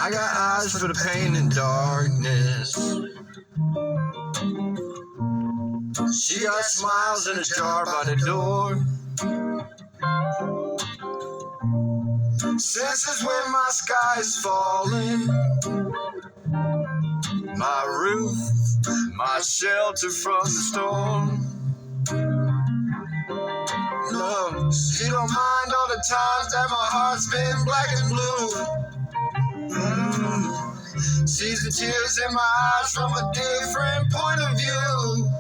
I got eyes for the pain and darkness. She got smiles in a jar by the door. Senses when my sky's falling. My roof, my shelter from the storm. No, she don't mind all the times that my heart's been black and blue. Sees the tears in my eyes from a different point of view.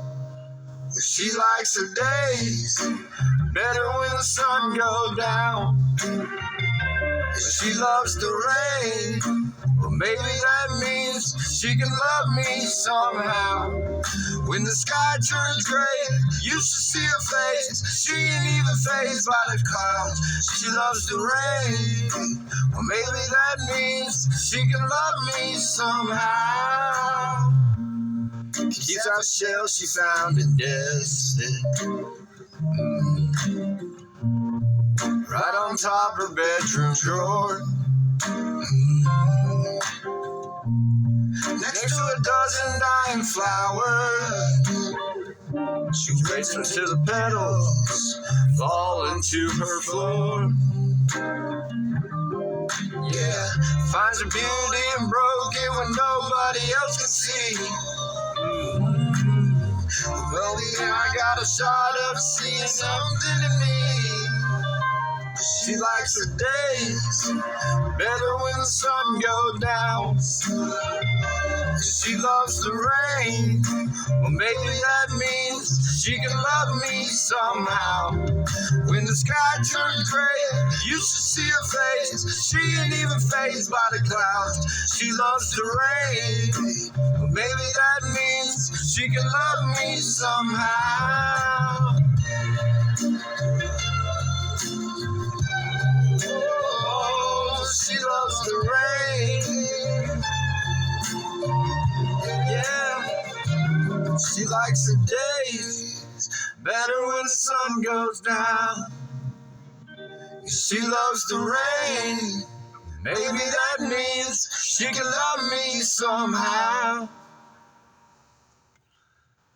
She likes her days better when the sun goes down. She loves the rain. Well, maybe that means she can love me somehow. When the sky turns gray, you should see her face. She ain't even fazed by the clouds. She loves the rain. Well, maybe that means she can love me somehow. Keeps out shells she found in desert. Right on top her bedroom drawer. Next to a dozen dying flowers. She waits until the petals fall into her floor. Yeah, finds her beauty and broken when nobody else can see. Well, yeah, I got a shot of seeing something in me. She likes her days better when the sun goes down. She loves the rain. Well, maybe that means she can love me somehow. When the sky turns gray, you should see her face. She ain't even fazed by the clouds. She loves the rain. Well, maybe that means she can love me somehow. Oh, she loves the rain. Yeah, she likes her days better when the sun goes down. She loves the rain. Maybe that means she can love me somehow.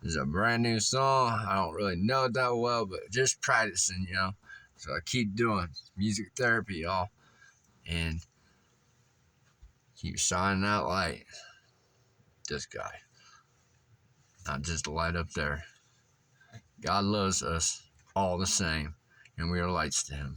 This is a brand new song. I don't really know it that well, but just practicing, you know. So I keep doing music therapy, y'all. And keep shining that light. This guy. Not just the light up there. God loves us all the same, and we are lights to him.